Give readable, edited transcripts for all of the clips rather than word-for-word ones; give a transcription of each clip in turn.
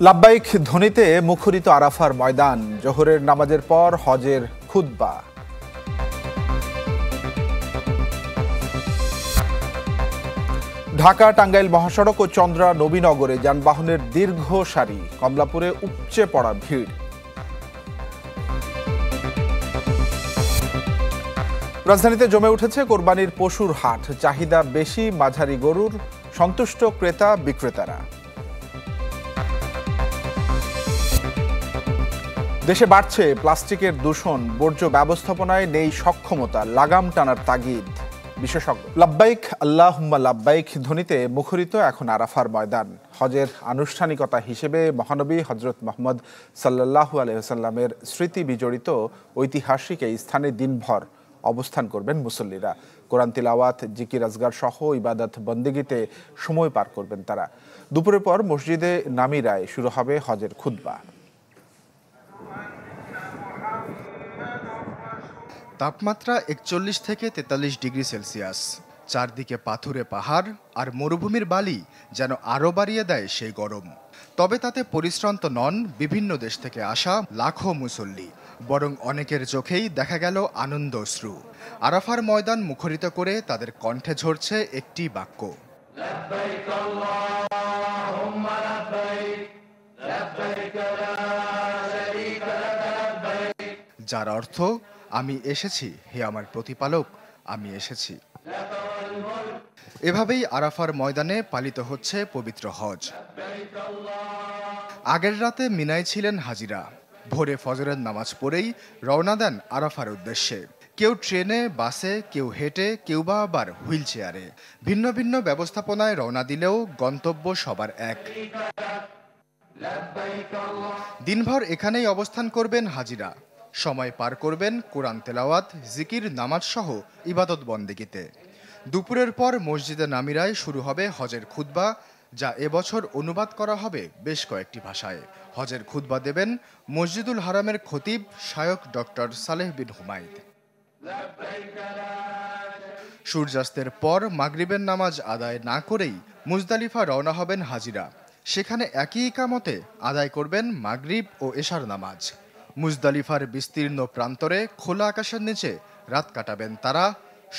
লাব্বাইক ধ্বনিতে মুখরিত আরাফার ময়দান, জোহরের নামাজের পর হজের খুতবা। ঢাকা টাঙ্গাইল মহাসড়ক ও চন্দ্রা নবীনগরে যানবাহনের দীর্ঘ সারি, কমলাপুরে উপচে পড়া ভিড়। রাজধানীতে জমে উঠেছে কোরবানির পশুর হাট, চাহিদা বেশি মাঝারি গরুর, সন্তুষ্ট ক্রেতা বিক্রেতারা। দেশে বাড়ছে প্লাস্টিকের দূষণ, বর্জ্য ব্যবস্থাপনায় নেই সক্ষমতা, লাগাম টানার তাগিদ বিশেষজ্ঞ। লাব্বাইক আল্লাহুম্মা লাব্বাইক ধ্বনিতে মুখরিত এখন আরাফার ময়দান। হজের আনুষ্ঠানিকতা হিসেবে মহানবী হজরত মুহাম্মদ সাল্লাল্লাহু আলাইহি ওয়াসাল্লামের স্মৃতি বিজড়িত ঐতিহাসিক এই স্থানে দিনভর অবস্থান করবেন মুসল্লিরা। কোরআন তিলাওয়াত, জিকির আজগার সহ ইবাদত বন্দেগীতে সময় পার করবেন তারা। দুপুরের পর মসজিদে নামিরায় শুরু হবে হজের খুতবা। তাপমাত্রা ৪১ থেকে ৪৩ ডিগ্রি সেলসিয়াস, চারদিকে পাথুরে পাহাড় আর মরুভূমির বালি যেন আরও বাড়িয়ে দেয় সেই গরম। তবে তাতে পরিশ্রান্ত নন বিভিন্ন দেশ থেকে আসা লাখো মুসল্লি, বরং অনেকের চোখেই দেখা গেল আনন্দ অশ্রু। আরাফার ময়দান মুখরিত করে তাদের কণ্ঠে ঝরছে একটি বাক্য, লাব্বাইক আল্লাহুম্মা লাব্বাইক, লাব্বাইক লা শারীকা লাক লাব্বাইক, যার অর্থ আমি এসেছি, হে আমার প্রতিপালক, আমি এসেছি। এভাবেই আরাফার ময়দানে পালিত হচ্ছে পবিত্র হজ। আগের রাতে মিনায় ছিলেন হাজিরা, ভোরে ফজরের নামাজ পড়েই রওনা দেন আরাফার উদ্দেশ্যে। কেউ ট্রেনে, বাসে, কেউ হেঁটে, কেউ বা আবার হুইল চেয়ারে। ভিন্ন ভিন্ন ব্যবস্থাপনায় রওনা দিলেও গন্তব্য সবার এক। দিনভর এখানেই অবস্থান করবেন হাজিরা, সময় পার করবেন কোরআন তেলাওয়াত, জিকির, নামাজ সহ ইবাদত বন্দেগীতে। দুপুরের পর মসজিদে নামিরায় শুরু হবে হজের খুতবা, যা এবছর অনুবাদ করা হবে বেশ কয়েকটি ভাষায়। হজের খুতবা দেবেন মসজিদুল হারামের খতিব শায়খ ডক্টর সালেহ বিন হুমায়দ। সূর্যাস্তের পর মাগরিবের নামাজ আদায় না করেই মুজদালিফা রওনা হবেন হাজিরা। সেখানে একই ইকামতে আদায় করবেন মাগরিব ও এশার নামাজ। মুজদালিফার বিস্তীর্ণ প্রান্তরে খোলা আকাশের নিচে রাত কাটাবেন তারা,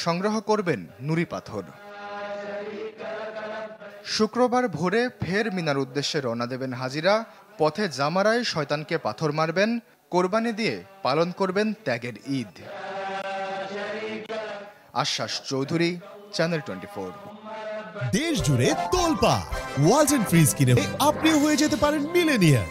সংগ্রহ করবেন নুড়ি পাথর। শুক্রবার ভোরে ফের মিনার উদ্দেশ্যে রওনা দেবেন হাজিরা। পথে জামারায় শয়তানকে পাথর মারবেন, কোরবানি দিয়ে পালন করবেন ত্যাগের ঈদ। আশ্বাস চৌধুরী, চ্যানেল 24। দেশ জুড়ে তোলপা ওয়ালটন ফ্রিজ কিনে আপনিও হয়ে যেতে পারেন মিলেনিয়ার।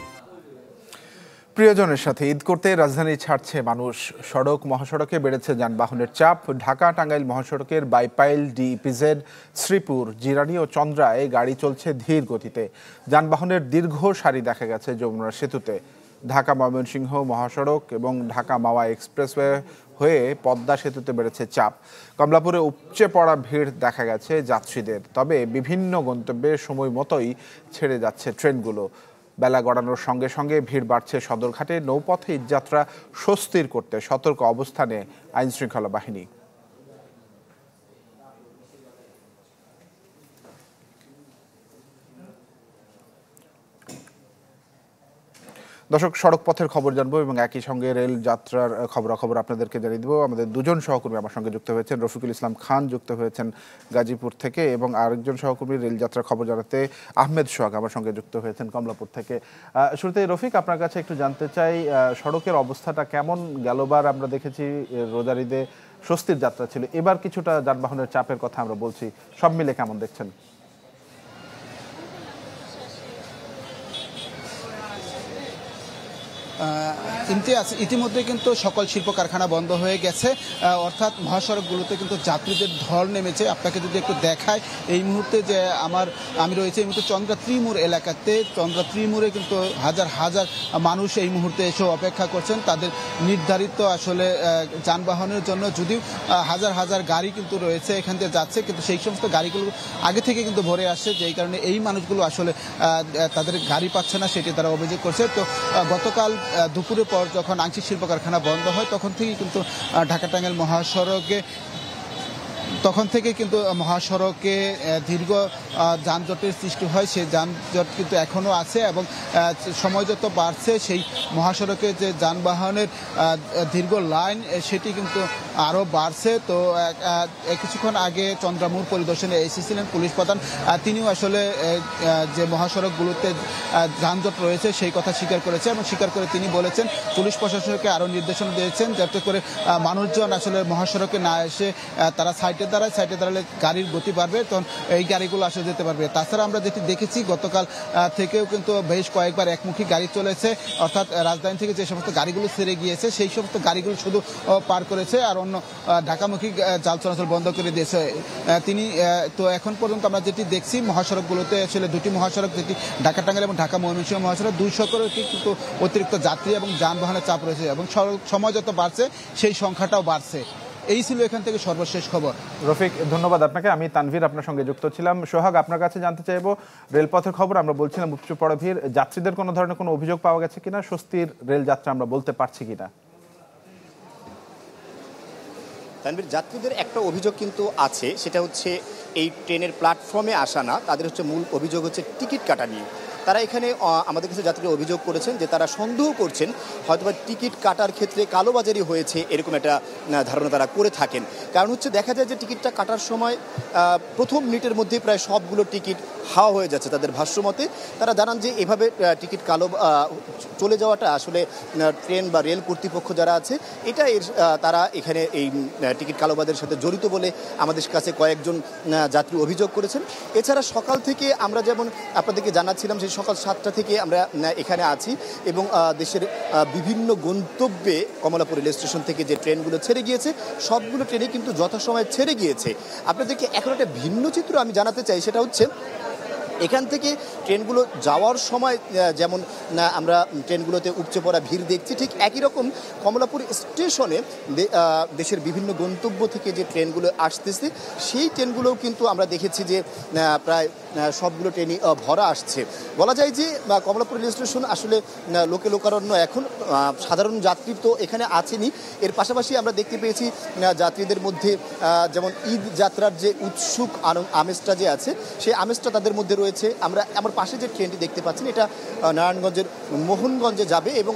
প্রিয়জনের সাথে ঈদ করতে রাজধানী ছাড়ছে মানুষ। সড়ক মহাসড়কে বেড়েছে যানবাহনের চাপ। ঢাকা টাঙ্গাইল মহাসড়কের বাইপাইল, ডিইপিজেড, শ্রীপুর, জিরানী ও চন্দ্রায় গাড়ি চলছে ধীর গতিতে। যানবাহনের দীর্ঘ সারি দেখা গেছে যমুনা সেতুতে। ঢাকা ময়মনসিংহ মহাসড়ক এবং ঢাকা মাওয়া এক্সপ্রেসওয়ে হয়ে পদ্মা সেতুতে বেড়েছে চাপ। কমলাপুরে উপচে পড়া ভিড় দেখা গেছে যাত্রীদের। তবে বিভিন্ন গন্তব্যে সময় মতোই ছেড়ে যাচ্ছে ট্রেনগুলো। বেলা গড়ানোর সঙ্গে সঙ্গে ভিড় বাড়ছে সদরঘাটে। নৌপথে ঈদযাত্রা স্বস্তির করতে সতর্ক অবস্থানে আইনশৃঙ্খলা বাহিনী। দর্শক, সড়ক পথের খবর জানবো এবং একই সঙ্গে রেল যাত্রার খবরাখবর আপনাদেরকে জানিয়ে দেবো। আমাদের দুজন সহকর্মী আমার সঙ্গে যুক্ত হয়েছেন। রফিকুল ইসলাম খান যুক্ত হয়েছেন গাজীপুর থেকে এবং আরেকজন সহকর্মী রেল যাত্রার খবর জানাতে আহমেদ সোহাগ আমার সঙ্গে যুক্ত হয়েছেন কমলাপুর থেকে। শুরুতে রফিক, আপনার কাছে একটু জানতে চাই, সড়কের অবস্থাটা কেমন? গেলবার আমরা দেখেছি রোজার ঈদে স্বস্তির যাত্রা ছিল, এবার কিছুটা যানবাহনের চাপের কথা আমরা বলছি, সব মিলে কেমন দেখছেন? ইতিমধ্যে কিন্তু সকল শিল্প কারখানা বন্ধ হয়ে গেছে, অর্থাৎ মহাসড়কগুলোতে কিন্তু যাত্রীদের ঢল নেমেছে। আপনাকে যদি একটু দেখায়, এই মুহূর্তে যে আমি রয়েছে এই মুহূর্তে চন্দ্রা ত্রিমুর এলাকাতে। চন্দ্রা ত্রিমুরে কিন্তু হাজার হাজার মানুষ এই মুহূর্তে এসে অপেক্ষা করছেন তাদের নির্ধারিত আসলে যানবাহনের জন্য। যদিও হাজার হাজার গাড়ি কিন্তু রয়েছে এখান দিয়ে যাচ্ছে, কিন্তু সেই সমস্ত গাড়িগুলো আগে থেকে কিন্তু ভরে আসছে, যেই কারণে এই মানুষগুলো আসলে তাদের গাড়ি পাচ্ছে না, সেটি তারা অভিযোগ করছে। তো গতকাল দুপুরের পর যখন আংশিক শিল্প কারখানা বন্ধ হয়, তখন থেকেই কিন্তু ঢাকা টাঙ্গাইল মহাসড়কে তখন থেকে কিন্তু মহাসড়কে দীর্ঘ যানজটের সৃষ্টি হয়। সেই যানজট কিন্তু এখনও আছে এবং সময় যত বাড়ছে সেই মহাসড়কে যে যানবাহনের দীর্ঘ লাইন সেটি কিন্তু আরও বাড়ছে। তো কিছুক্ষণ আগে চন্দ্রামুর পরিদর্শনে এসেছিলেন পুলিশ প্রধান, তিনিও আসলে যে মহাসড়কগুলোতে যানজট রয়েছে সেই কথা স্বীকার করেছে এবং স্বীকার করে তিনি বলেছেন পুলিশ প্রশাসনকে আরও নির্দেশনা দিয়েছেন যাতে করে মানুষজন আসলে মহাসড়কে না এসে তারা সাইডে দাঁড়ালে গাড়ির গতি বাড়বে, তখন এই গাড়িগুলো আসলে যেতে পারবে। তাছাড়া আমরা যেটি দেখেছি গতকাল থেকেও কিন্তু বেশ কয়েকবার একমুখী গাড়ি চলেছে, অর্থাৎ রাজধানী থেকে যে সমস্ত গাড়িগুলো ছেড়ে গিয়েছে সেই সমস্ত গাড়িগুলো শুধু পার করেছে আর অন্য ঢাকামুখী জাল চলাচল বন্ধ করে দিয়েছে তিনি। তো এখন পর্যন্ত আমরা যেটি দেখছি মহাসড়কগুলোতে আসলে দুটি মহাসড়ক, যেটি ঢাকা টাঙ্গাইল এবং ঢাকা ময়মনসিংহ মহাসড়ক, 200 কিন্তু অতিরিক্ত যাত্রী এবং যানবাহনের চাপ রয়েছে এবং সময় যত বাড়ছে সেই সংখ্যাটাও বাড়ছে। এই ছিল এখান থেকে সর্বশেষ খবর। রফিক, ধন্যবাদ আপনাকে। আমি তানভীর আপনার সঙ্গে যুক্ত ছিলাম। সোহাগ, আপনার কাছে জানতে চাইবো রেলপথের খবর। আমরা বলছিলাম উপচে পড়া ভিড়, যাত্রীদের কোনো ধরনের কোনো অভিযোগ পাওয়া গেছে কিনা, স্বস্তির রেল যাত্রা আমরা বলতে পারছি কিনা? তানভীর, যাত্রীদের একটা অভিযোগ কিন্তু আছে, সেটা হচ্ছে এই ট্রেনের প্ল্যাটফর্মে আসা না, তাদের হচ্ছে মূল অভিযোগ হচ্ছে টিকিট কাটা নিয়ে। তারা এখানে আমাদের কাছে যাত্রীরা অভিযোগ করেছেন যে তারা সন্দেহ করছেন হয়তোবা টিকিট কাটার ক্ষেত্রে কালোবাজারি হয়েছে, এরকম একটা ধারণা তারা করে থাকেন। কারণ হচ্ছে দেখা যায় যে টিকিটটা কাটার সময় প্রথম মিনিটের মধ্যে প্রায় সবগুলো টিকিট হাওয়া হয়ে যাচ্ছে তাদের ভাষ্যমতে। তারা জানান যে এভাবে টিকিট চলে যাওয়াটা আসলে ট্রেন বা রেল কর্তৃপক্ষ যারা আছে এটা তারা এখানে এই টিকিট কালোবাজারের সাথে জড়িত বলে আমাদের কাছে কয়েকজন যাত্রী অভিযোগ করেছেন। এছাড়া সকাল থেকে আমরা যেমন আপনাদেরকে জানাচ্ছিলাম সেই সকাল 7টা থেকে আমরা এখানে আছি এবং দেশের বিভিন্ন গন্তব্যে কমলাপুর রেল স্টেশন থেকে যে ট্রেনগুলো ছেড়ে গিয়েছে সবগুলো ট্রেনে কিন্তু যথাসময়ে ছেড়ে গিয়েছে। আপনাদেরকে এখন একটা ভিন্ন চিত্র আমি জানাতে চাই, সেটা হচ্ছে এখান থেকে ট্রেনগুলো যাওয়ার সময় যেমন আমরা ট্রেনগুলোতে উপচে পড়া ভিড় দেখছি, ঠিক একই রকম কমলাপুর স্টেশনে দেশের বিভিন্ন গন্তব্য থেকে যে ট্রেনগুলো আসতেছে সেই ট্রেনগুলোও কিন্তু আমরা দেখেছি যে প্রায় সবগুলো ট্রেনই ভরা আসছে। বলা যায় যে কমলাপুর রেল স্টেশন আসলে লোকে লোকারণ্য, এখন সাধারণ যাত্রী তো এখানে আছেনই, এর পাশাপাশি আমরা দেখতে পেয়েছি যাত্রীদের মধ্যে যেমন ঈদ যাত্রার যে উৎসুক আমেজটা যে আছে সেই আমেজটা তাদের মধ্যে রয়েছে। আমরা আমার পাশে যে ট্রেনটি দেখতে পাচ্ছেন এটা নারায়ণগঞ্জের মোহনগঞ্জে যাবে এবং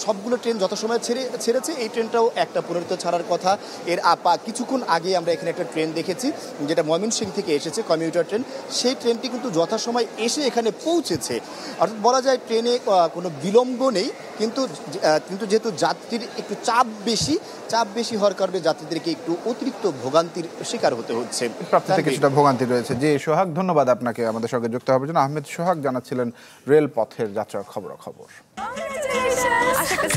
সবগুলো ট্রেন যথাসময়ে ছেড়েছে। এই ট্রেনটাও একটা পুনরিত ছাড়ার কথা। এর কিছুক্ষণ আগে আমরা এখানে একটা ট্রেন দেখেছি যেটা ময়মনসিংহ থেকে এসেছে, কমিউটার ট্রেন। সেই ট্রেনটি কিন্তু যথাসময় এসে এখানে পৌঁছেছে। অর্থাৎ বলা যায় ট্রেনে কোনো বিলম্ব নেই, কিন্তু যেহেতু যাত্রীর একটু চাপ বেশি হওয়ার কারণে যাত্রীদেরকে একটু অতিরিক্ত ভোগান্তির শিকার হতে হচ্ছে। প্রাপ্তিতে কিছুটা ভোগান্তি রয়েছে। জি সোহাগ, ধন্যবাদ আপনাকে আমাদের সঙ্গে যুক্ত হওয়ার জন্য। আহমেদ সোহাগ জানাচ্ছিলেন রেল পথের যাত্রার খবর।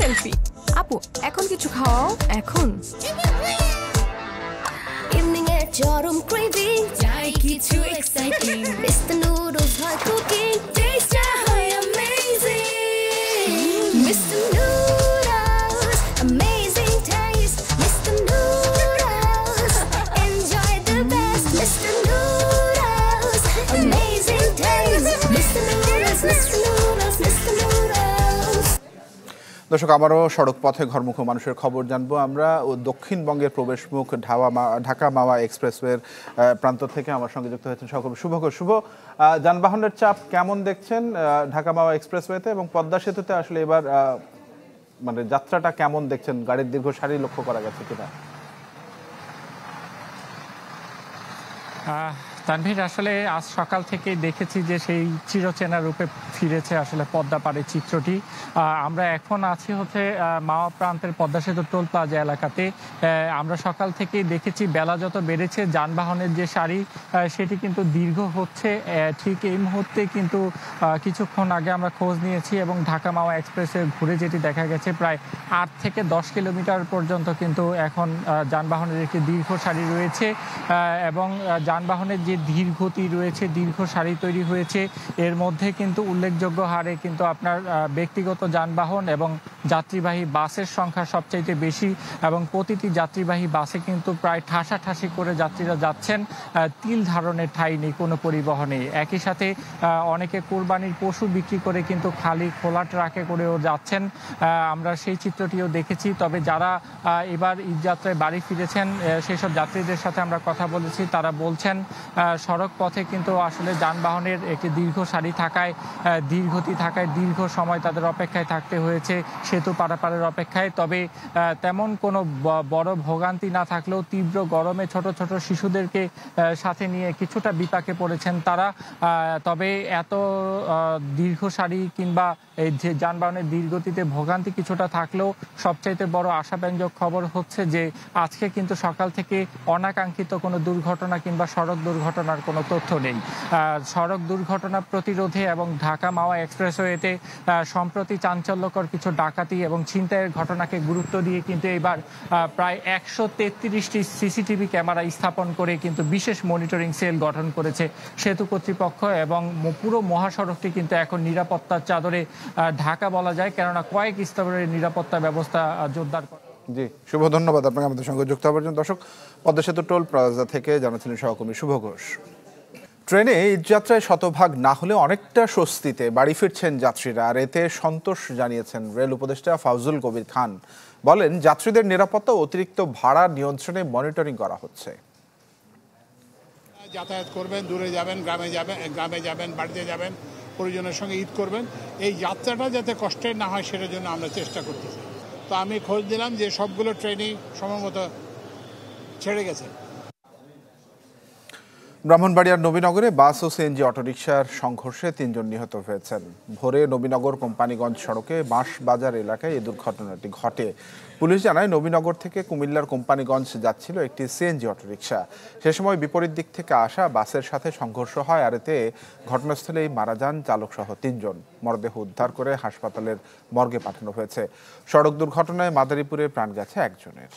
সেলফি আপু, এখন কিছু খাওয়াও। এখন ইভিনিং এ চরম ক্রেভিং, চাই কিছু এক্সাইটিং, মিস্টার নুডলস হয় কুকিং, টেস্ট হয় amazing, mister noodles amazing test, mister noodles enjoy the best, mister noodles amazing test, mister noodles, mister noodles, mister noodles. দর্শক, আবারও সড়ক পথে ঘরমুখ মানুষের খবর জানবো আমরা। দক্ষিণবঙ্গের প্রবেশমুখ ঢাকা মাওয়া এক্সপ্রেসওয়ের প্রান্ত থেকে আমার সঙ্গে যুক্ত হয়েছেন সকল শুভ। যানবাহনের চাপ কেমন দেখছেন ঢাকা মাওয়া এক্সপ্রেসওয়েতে এবং পদ্মা সেতুতে আসলে এবার মানে যাত্রাটা কেমন দেখছেন? গাড়ির দীর্ঘ সারি লক্ষ্য করা গেছে কিনা? তানভীর, আসলে আজ সকাল থেকে দেখেছি যে সেই চিরচেনা রূপে ফিরেছে আসলে পদ্মা পাড়ের চিত্রটি। আমরা এখন আছি হচ্ছে মাওয়া প্রান্তের পদ্মা সেতু টোল প্লাজা এলাকাতে। আমরা সকাল থেকেই দেখেছি বেলা যত বেড়েছে যানবাহনের যে সারি সেটি কিন্তু দীর্ঘ হচ্ছে। ঠিক এই মুহূর্তে কিন্তু কিছুক্ষণ আগে আমরা খোঁজ নিয়েছি এবং ঢাকা মাওয়া এক্সপ্রেসে ঘুরে যেটি দেখা গেছে প্রায় 8 থেকে 10 কিলোমিটার পর্যন্ত কিন্তু এখন যানবাহনের একটি দীর্ঘ সারি রয়েছে এবং যানবাহনের যে ধীর গতি রয়েছে, দীর্ঘ সারি তৈরি হয়েছে। এর মধ্যে কিন্তু উল্লেখযোগ্য হারে কিন্তু আপনার ব্যক্তিগত যানবাহন এবং যাত্রীবাহী বাসের সংখ্যা সবচাইতে বেশি এবং প্রতিটি যাত্রীবাহী বাসে কিন্তু প্রায় ঠাসাঠাসি করে যাত্রীরা যাচ্ছেন, তিল ধারণের ঠাঁই নেই কোনো পরিবহনে। একই সাথে অনেকে কোরবানির পশু বিক্রি করে কিন্তু খালি খোলা ট্রাকে করেও যাচ্ছেন, আমরা সেই চিত্রটিও দেখেছি। তবে যারা এবার ঈদযাত্রায় বাড়ি ফিরেছেন সেই সব যাত্রীদের সাথে আমরা কথা বলেছি, তারা বলছেন সড়ক পথে কিন্তু আসলে যানবাহনের একটি দীর্ঘ সারি থাকায়, দীর্ঘতি থাকায় দীর্ঘ সময় তাদের অপেক্ষায় থাকতে হয়েছে সেতু পারাপারের অপেক্ষায়। তবে তেমন কোনো বড় ভোগান্তি না থাকলেও তীব্র গরমে ছোট ছোট শিশুদেরকে সাথে নিয়ে কিছুটা বিপাকে পড়েছেন তারা। তবে এত দীর্ঘ সারি কিংবা এই যে যানবাহনের দীর্ঘতিতে ভোগান্তি কিছুটা থাকলেও সবচাইতে বড় আশাব্যঞ্জক খবর হচ্ছে যে আজকে কিন্তু সকাল থেকে অনাকাঙ্ক্ষিত কোনো দুর্ঘটনা কিংবা সড়ক দুর্ঘটনার কোনো তথ্য নেই। সড়ক দুর্ঘটনা প্রতিরোধে এবং ঢাকা মাওয়া এক্সপ্রেসওয়েতে সম্প্রতি চাঞ্চল্যকর কিছু ডাকাতি এবং ছিনতাইয়ের ঘটনাকে গুরুত্ব দিয়ে কিন্তু এবার প্রায় 133টি সিসিটিভি ক্যামেরা স্থাপন করে কিন্তু বিশেষ মনিটরিং সেল গঠন করেছে সেতু কর্তৃপক্ষ এবং পুরো মহাসড়কটি কিন্তু এখন নিরাপত্তার চাদরে ঢাকা বলা যায়, কেননা কয়েক স্তরের নিরাপত্তা ব্যবস্থা জোরদার করা। জি শুভ, ধন্যবাদ আপনাকে আমাদের সঙ্গে যুক্ত হওয়ার জন্য। দর্শক, পদ্মা সেতু টোল প্লাজা থেকে জানাচ্ছিলেন সহকর্মী শুভ ঘোষ। ট্রেনে ঈদযাত্রায় শতভাগ না হলে অনেকটা স্বস্তিতে বাড়ি ফিরছেন যাত্রীরা, আর এতে সন্তোষ জানিয়েছেন রেল উপদেষ্টা ফাউজুল কবির খান। বলেন, যাত্রীদের নিরাপত্তা ও অতিরিক্ত ভাড়া নিয়ন্ত্রণে মনিটরিং করা হচ্ছে। যাতায়াত করবেন, দূরে যাবেন, গ্রামে যাবেন, বাড়িতে যাবেন, পরিজনের সঙ্গে ঈদ করবেন, এই যাত্রাটা যাতে কষ্টের না হয় সেটার জন্য আমরা চেষ্টা করতেছি। তো আমি খোঁজ দিলাম যে সবগুলো ট্রেনই সময়মত ছেড়ে গেছে। ব্রাহ্মণবাড়িয়ার নবীনগরে বাস ও সিএনজি অটোরিকশার সংঘর্ষে 3 জন নিহত হয়েছেন। ভোরে নবীনগর কোম্পানিগঞ্জ সড়কে বাঁশবাজার এলাকায় এই দুর্ঘটনাটি ঘটে। পুলিশ জানায়, নবীনগর থেকে কুমিল্লার কোম্পানিগঞ্জ যাচ্ছিল একটি সিএনজি অটোরিকশা। সে সময় বিপরীত দিক থেকে আসা বাসের সাথে সংঘর্ষ হয়, আর এতে ঘটনাস্থলেই মারা যান চালকসহ 3 জন। মরদেহ উদ্ধার করে হাসপাতালের মর্গে পাঠানো হয়েছে। সড়ক দুর্ঘটনায় মাদারীপুরে প্রাণ গেছে একজনের।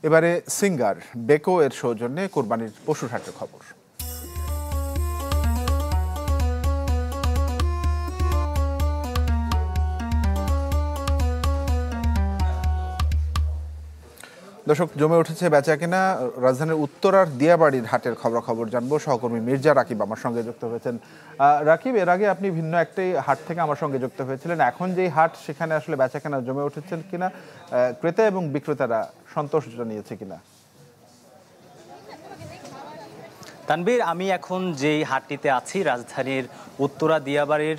এবারে সিঙ্গার বেকো এর সৌজন্যে কোরবানির পশুর হাটের খবর। দর্শক, জমে উঠেছে বেচাকেনা। রাজধানীর উত্তরার দিয়াবাড়ির হাটের খবরাখবর জানবো। সহকর্মী মির্জা রাকিব আমার সঙ্গে যুক্ত হয়েছেন। রাকিব, এর আগে আপনি ভিন্ন একটি হাট থেকে আমার সঙ্গে যুক্ত হয়েছিলেন। এখন যেই হাট, সেখানে আসলে বেচাকেনা জমে উঠেছেন কিনা, ক্রেতা এবং বিক্রেতারা সন্তোষ জানিয়েছে কিনা? তানবীর, আমি এখন যেই হাটটিতে আছি রাজধানীর উত্তরা দিয়াবাড়ির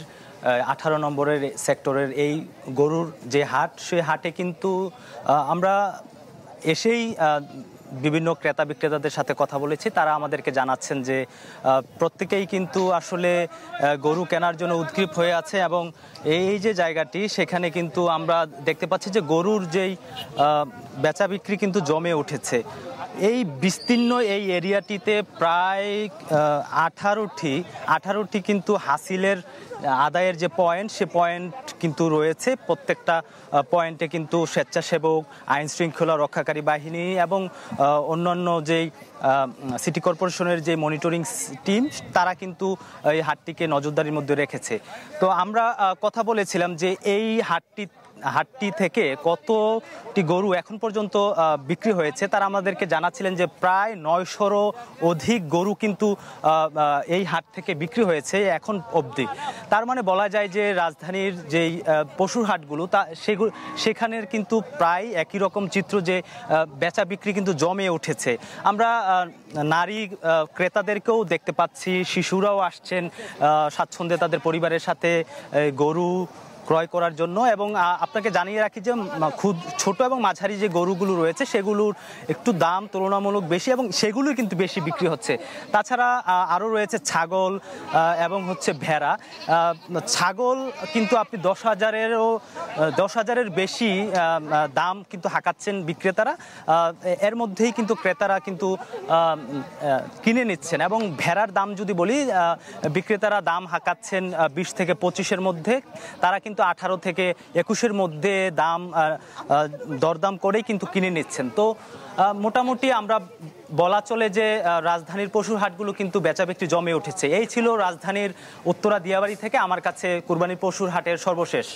18 নম্বরের সেক্টরের এই গরুর যে হাট, সেই হাটে কিন্তু আমরা এসেই বিভিন্ন ক্রেতা বিক্রেতাদের সাথে কথা বলেছি। তারা আমাদেরকে জানাচ্ছেন যে প্রত্যেকেই কিন্তু আসলে গরু কেনার জন্য উদ্গ্রীব হয়ে আছে এবং এই যে জায়গাটি, সেখানে কিন্তু আমরা দেখতে পাচ্ছি যে গরুর যেই বেচা বিক্রি কিন্তু জমে উঠেছে। এই বিস্তীর্ণ এই এরিয়াটিতে প্রায় 18টি কিন্তু হাসিলের আদায়ের যে পয়েন্ট, সে পয়েন্ট কিন্তু রয়েছে। প্রত্যেকটা পয়েন্টে কিন্তু স্বেচ্ছাসেবক, আইন শৃঙ্খলা রক্ষাকারী বাহিনী এবং অন্যান্য যেই সিটি কর্পোরেশনের যে মনিটরিং টিম, তারা কিন্তু এই হাটটিকে নজরদারির মধ্যে রেখেছে। তো আমরা কথা বলেছিলাম যে এই হাটটি থেকে কতটি গরু এখন পর্যন্ত বিক্রি হয়েছে। তারা আমাদেরকে জানাচ্ছিলেন যে প্রায় 900-রও অধিক গরু কিন্তু এই হাট থেকে বিক্রি হয়েছে এখন অবধি। তার মানে বলা যায় যে রাজধানীর যেই পশুর হাটগুলো, সেখানের কিন্তু প্রায় একই রকম চিত্র, যে বেচা বিক্রি কিন্তু জমে উঠেছে। আমরা নারী ক্রেতাদেরকেও দেখতে পাচ্ছি, শিশুরাও আসছেন স্বাচ্ছন্দ্যে তাদের পরিবারের সাথে গরু ক্রয় করার জন্য। এবং আপনাকে জানিয়ে রাখি যে খুব ছোট এবং মাঝারি যে গরুগুলো রয়েছে, সেগুলোর একটু দাম তুলনামূলক বেশি এবং সেগুলোই কিন্তু বেশি বিক্রি হচ্ছে। তাছাড়া আরও রয়েছে ছাগল এবং হচ্ছে ভেড়া। ছাগল কিন্তু আপনি 10,000-এর বেশি দাম কিন্তু হাঁকাচ্ছেন বিক্রেতারা, এর মধ্যেই কিন্তু ক্রেতারা কিন্তু কিনে নিচ্ছেন। এবং ভেড়ার দাম যদি বলি, বিক্রেতারা দাম হাঁকাচ্ছেন 20 থেকে 25-এর মধ্যে। তারা কিন্তু কিন্তু 18 থেকে 21-এর মধ্যে দাম দরদাম করেই কিন্তু কিনে নিচ্ছেন। তো মোটামুটি আমরা বলা চলে যে রাজধানীর পশুর হাটগুলো কিন্তু বেচাবিক্রি জমে উঠেছে। এই ছিল রাজধানীর উত্তরা দিয়াবাড়ি থেকে আমার কাছে কোরবানির পশুর হাটের সর্বশেষ।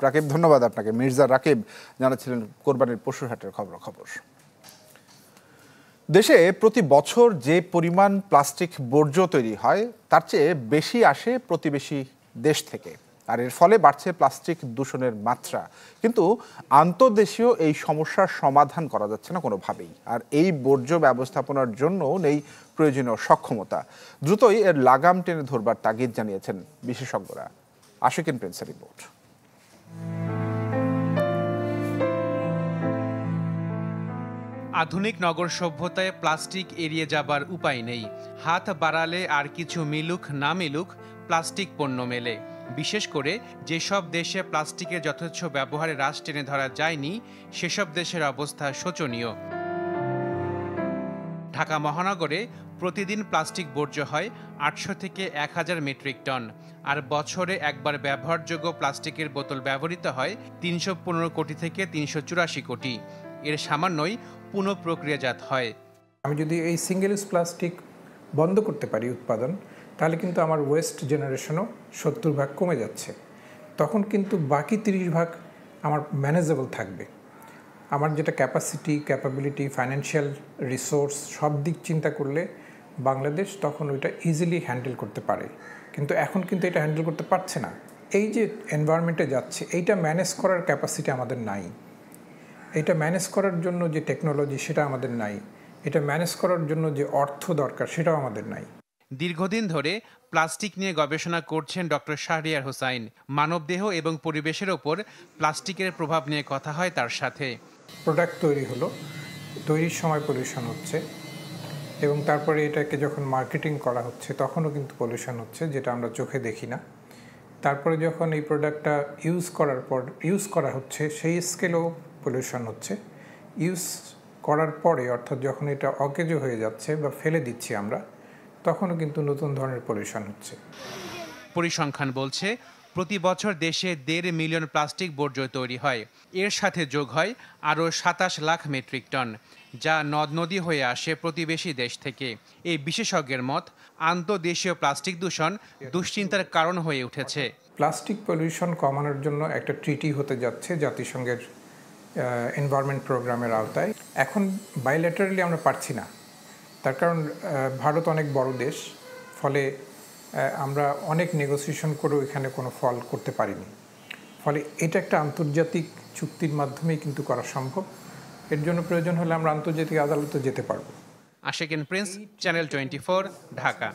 রাকিব, ধন্যবাদ আপনাকে। মির্জা রাকিব জানাচ্ছিলেন কোরবানির পশুর হাটের খবর। দেশে প্রতি বছর যে পরিমাণ প্লাস্টিক বর্জ্য তৈরি হয় তার চেয়ে বেশি আসে প্রতিবেশী দেশ থেকে, আর এর ফলে বাড়ছে প্লাস্টিক দূষণের মাত্রা। কিন্তু আন্তর্দেশীয় এই সমস্যার সমাধান করা যাচ্ছে না কোনোভাবেই, আর এই বর্জ্য ব্যবস্থাপনার জন্য নেই প্রয়োজনীয় সক্ষমতা। দ্রুতই এর লাগাম টেনে ধরবার তাগিদ জানিয়েছেন বিশেষজ্ঞরা। আশিকিন প্রিন্সের রিপোর্ট। আধুনিক নগর সভ্যতায় প্লাস্টিক এড়িয়ে যাবার উপায় নেই। হাত বাড়ালে আর কিছু মিলুক না মিলুক প্লাস্টিক পণ্য মেলে। বিশেষ করে যেসব দেশে প্লাস্টিকের যথেচ্ছ ব্যবহারে হ্রাস টেনে ধরা যায়নি সেসব দেশের অবস্থা শোচনীয়। ঢাকা মহানগরে প্রতিদিন প্লাস্টিক বর্জ্য হয় 800 থেকে 1000 মেট্রিক টন, আর বছরে একবার ব্যবহারযোগ্য প্লাস্টিকের বোতল ব্যবহৃত হয় 315 কোটি থেকে 384 কোটি। এর সামান্যই পুনঃপ্রক্রিয়াজাত হয়। আমি যদি এই সিঙ্গেল ইউজ প্লাস্টিক বন্ধ করতে পারি উৎপাদন, তাহলে কিন্তু আমার ওয়েস্ট জেনারেশনও 70% কমে যাচ্ছে। তখন কিন্তু বাকি 30% আমার ম্যানেজেবল থাকবে। আমার যেটা ক্যাপাবিলিটি, ফাইন্যান্সিয়াল রিসোর্স সব দিক চিন্তা করলে বাংলাদেশ তখন ওইটা ইজিলি হ্যান্ডেল করতে পারে। কিন্তু এখন কিন্তু এটা হ্যান্ডেল করতে পারছে না। এই যে এনভায়রনমেন্টে যাচ্ছে, এইটা ম্যানেজ করার ক্যাপাসিটি আমাদের নাই। এটা ম্যানেজ করার জন্য যে টেকনোলজি সেটা আমাদের নাই। এটা ম্যানেজ করার জন্য যে অর্থ দরকার সেটাও আমাদের নাই। দীর্ঘদিন ধরে প্লাস্টিক নিয়ে গবেষণা করছেন ডক্টর শাহরিয়ার হোসাইন। মানবদেহ এবং পরিবেশের ওপর প্লাস্টিকের প্রভাব নিয়ে কথা হয় তার সাথে। প্রোডাক্ট তৈরি হলো, তৈরির সময় পলিউশন হচ্ছে, এবং তারপরে এটাকে যখন মার্কেটিং করা হচ্ছে তখনও কিন্তু পলিউশন হচ্ছে, যেটা আমরা চোখে দেখি না। তারপরে যখন এই প্রোডাক্টটা ইউজ করা হচ্ছে সেই স্কেলেও পলিউশন হচ্ছে। ইউজ করার পরে, অর্থাৎ যখন এটা অকেজো হয়ে যাচ্ছে বা ফেলে দিচ্ছি আমরা, তখনও কিন্তু নতুন ধরনের পলিউশন হচ্ছে। পরিসংখ্যান বলছে প্রতি বছর দেশে 1.5 মিলিয়ন প্লাস্টিক বর্জ্য তৈরি হয়। এর সাথে যোগ হয় আরও 27 লাখ মেট্রিক টন, যা নদ নদী হয়ে আসে প্রতিবেশী দেশ থেকে। এই বিশেষজ্ঞের মত, আন্তর্দেশীয় প্লাস্টিক দূষণ দুশ্চিন্তার কারণ হয়ে উঠেছে। প্লাস্টিক পলিউশন কমানোর জন্য একটা ট্রিটি হতে যাচ্ছে জাতিসংঘের এনভায়রনমেন্ট প্রোগ্রামের আওতায়। এখন বাইল্যাটারালি আমরা পারছি না, তার কারণ ভারত অনেক বড় দেশ, ফলে আমরা অনেক নেগোসিয়েশন করেও এখানে কোনো ফল করতে পারিনি। ফলে এটা একটা আন্তর্জাতিক চুক্তির মাধ্যমেই কিন্তু করা সম্ভব। এর জন্য প্রয়োজন হলে আমরা আন্তর্জাতিক আদালতে যেতে পারবো। Ashikin Prince, channel 24, Dhaka.